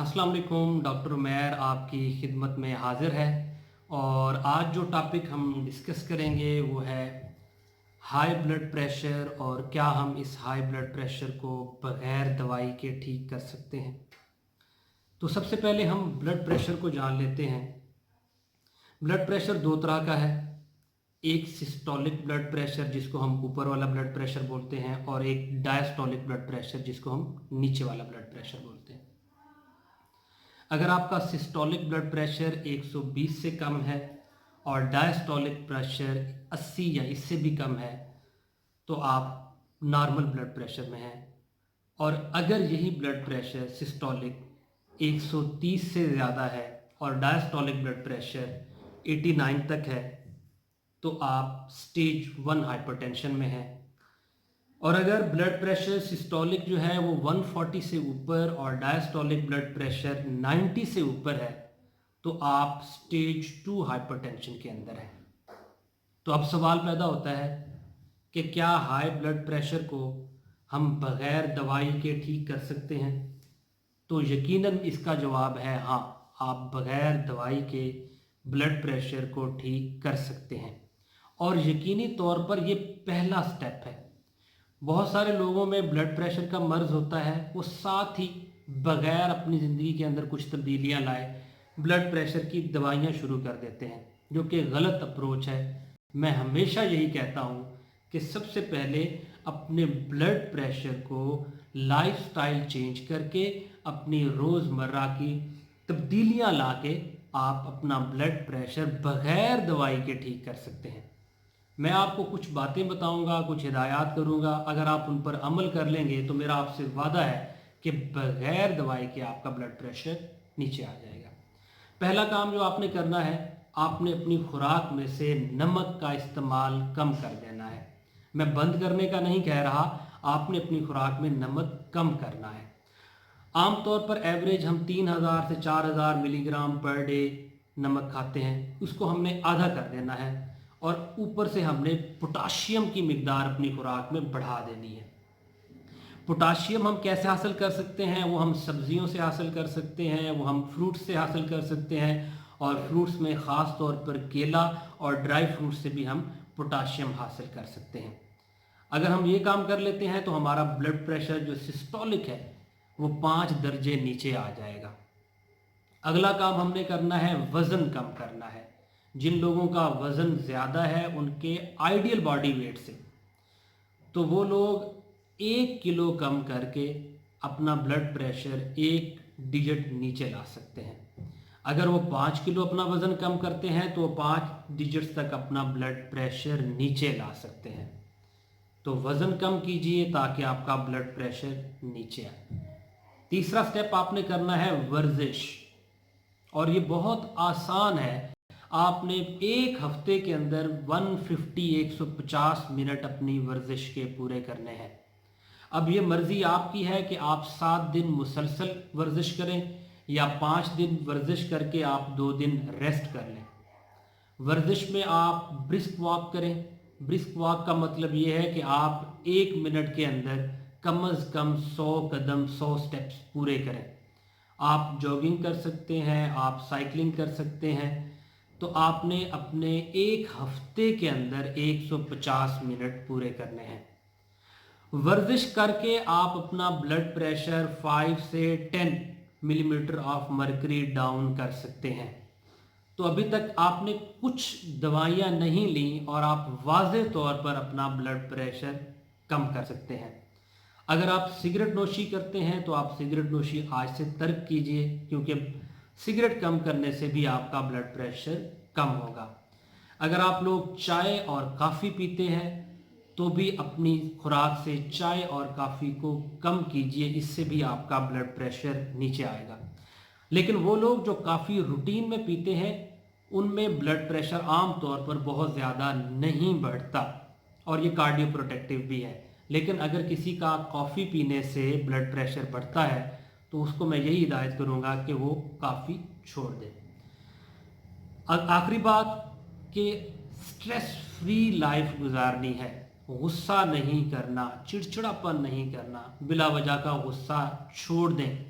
अस्सलाम वालेकुम। डॉक्टर उमैर आपकी खिदमत में हाज़िर है और आज जो टॉपिक हम डिस्कस करेंगे वो है हाई ब्लड प्रेशर और क्या हम इस हाई ब्लड प्रेशर को बग़ैर दवाई के ठीक कर सकते हैं। तो सबसे पहले हम ब्लड प्रेशर को जान लेते हैं। ब्लड प्रेशर दो तरह का है, एक सिस्टोलिक ब्लड प्रेशर जिसको हम ऊपर वाला ब्लड प्रेशर बोलते हैं और एक डायस्टोलिक ब्लड प्रेशर जिसको हम नीचे वाला ब्लड प्रेशर बोलते हैं। अगर आपका सिस्टोलिक ब्लड प्रेशर 120 से कम है और डायस्टोलिक प्रेशर 80 या इससे भी कम है तो आप नॉर्मल ब्लड प्रेशर में हैं। और अगर यही ब्लड प्रेशर सिस्टोलिक 130 से ज़्यादा है और डायस्टोलिक ब्लड प्रेशर 89 तक है तो आप स्टेज 1 हाइपरटेंशन में हैं। और अगर ब्लड प्रेशर सिस्टोलिक जो है वो 140 से ऊपर और डायस्टोलिक ब्लड प्रेशर 90 से ऊपर है तो आप स्टेज 2 हाइपरटेंशन के अंदर हैं। तो अब सवाल पैदा होता है कि क्या हाई ब्लड प्रेशर को हम बग़ैर दवाई के ठीक कर सकते हैं। तो यकीनन इसका जवाब है हाँ, आप बग़ैर दवाई के ब्लड प्रेशर को ठीक कर सकते हैं और यकीनी तौर पर ये पहला स्टेप है। बहुत सारे लोगों में ब्लड प्रेशर का मर्ज़ होता है, वो साथ ही बग़ैर अपनी ज़िंदगी के अंदर कुछ तब्दीलियां लाए ब्लड प्रेशर की दवाइयां शुरू कर देते हैं, जो कि गलत अप्रोच है। मैं हमेशा यही कहता हूँ कि सबसे पहले अपने ब्लड प्रेशर को लाइफस्टाइल चेंज करके अपनी रोज़मर्रा की तब्दीलियां ला के आप अपना ब्लड प्रेशर बग़ैर दवाई के ठीक कर सकते हैं। मैं आपको कुछ बातें बताऊंगा, कुछ हिदायत करूंगा, अगर आप उन पर अमल कर लेंगे तो मेरा आपसे वादा है कि बग़ैर दवाई के आपका ब्लड प्रेशर नीचे आ जाएगा। पहला काम जो आपने करना है, आपने अपनी खुराक में से नमक का इस्तेमाल कम कर देना है। मैं बंद करने का नहीं कह रहा, आपने अपनी खुराक में नमक कम करना है। आमतौर पर एवरेज हम 3000 से 4000 मिलीग्राम पर डे नमक खाते हैं, उसको हमने आधा कर देना है और ऊपर से हमने पोटाशियम की मिकदार अपनी खुराक में बढ़ा देनी है। पोटाशियम हम कैसे हासिल कर सकते हैं? वो हम सब्जियों से हासिल कर सकते हैं, वो हम फ्रूट्स से हासिल कर सकते हैं और फ्रूट्स में ख़ास तौर पर केला और ड्राई फ्रूट से भी हम पोटाशियम हासिल कर सकते हैं। अगर हम ये काम कर लेते हैं तो हमारा ब्लड प्रेशर जो सिस्टोलिक है वो 5 दर्जे नीचे आ जाएगा। अगला काम हमने करना है, वज़न कम करना है। जिन लोगों का वज़न ज़्यादा है उनके आइडियल बॉडी वेट से, तो वो लोग 1 किलो कम करके अपना ब्लड प्रेशर 1 डिजिट नीचे ला सकते हैं। अगर वो 5 किलो अपना वज़न कम करते हैं तो वो 5 डिजिट्स तक अपना ब्लड प्रेशर नीचे ला सकते हैं। तो वज़न कम कीजिए ताकि आपका ब्लड प्रेशर नीचे आए। तीसरा स्टेप आपने करना है वर्जिश, और ये बहुत आसान है। आपने एक हफ्ते के अंदर 150 मिनट अपनी वर्जिश के पूरे करने हैं। अब ये मर्ज़ी आपकी है कि आप 7 दिन मुसलसल वर्जिश करें या 5 दिन वर्जिश करके आप 2 दिन रेस्ट कर लें। वर्जिश में आप ब्रिस्क वॉक करें। ब्रिस्क वॉक का मतलब ये है कि आप 1 मिनट के अंदर कम अज़ कम 100 कदम 100 स्टेप्स पूरे करें। आप जॉगिंग कर सकते हैं, आप साइकिलिंग कर सकते हैं। तो आपने अपने एक हफ्ते के अंदर 150 मिनट पूरे करने हैं। वर्जिश करके आप अपना ब्लड प्रेशर 5 से 10 मिलीमीटर ऑफ मर्करी डाउन कर सकते हैं। तो अभी तक आपने कुछ दवाइयाँ नहीं ली और आप वाज़े तौर पर अपना ब्लड प्रेशर कम कर सकते हैं। अगर आप सिगरेट नोशी करते हैं तो आप सिगरेट नोशी आज से तर्क कीजिए, क्योंकि सिगरेट कम करने से भी आपका ब्लड प्रेशर कम होगा। अगर आप लोग चाय और काफ़ी पीते हैं तो भी अपनी खुराक से चाय और काफ़ी को कम कीजिए, इससे भी आपका ब्लड प्रेशर नीचे आएगा। लेकिन वो लोग जो काफ़ी रूटीन में पीते हैं उनमें ब्लड प्रेशर आम तौर पर बहुत ज़्यादा नहीं बढ़ता और ये कार्डियो प्रोटेक्टिव भी है। लेकिन अगर किसी का कॉफ़ी पीने से ब्लड प्रेशर बढ़ता है तो उसको मैं यही हिदायत करूँगा कि वो काफ़ी छोड़ दे। आखिरी बात कि स्ट्रेस फ्री लाइफ गुजारनी है। गुस्सा नहीं करना, चिड़चिड़ापन नहीं करना, बिला वजह का गुस्सा छोड़ दें।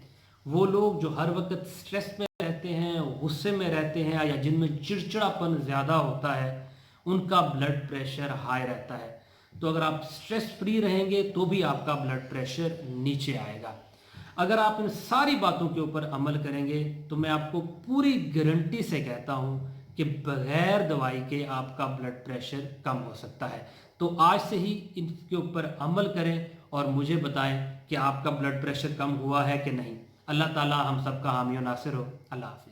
وہ لوگ جو ہر وقت سٹریس میں رہتے ہیں، غصے میں رہتے ہیں، یا جن میں چڑچڑاپن زیادہ ہوتا ہے، ان کا بلڈ پریشر ہائی رہتا ہے۔ تو اگر آپ سٹریس فری رہیں گے تو بھی آپ کا بلڈ پریشر نیچے آئے گا۔ اگر آپ ان ساری باتوں کے اوپر عمل کریں گے تو میں آپ کو پوری گارنٹی سے کہتا ہوں کہ بغیر دوائی کے آپ کا بلڈ پریشر کم ہو سکتا ہے۔ تو آج سے ہی ان کے اوپر عمل کریں اور مجھے بتائیں کہ آپ کا بلڈ پریشر کم ہوا ہے کہ نہیں۔ اللہ تعالی ہم سب کا حامی و ناصر ہو۔ اللہ حافظ۔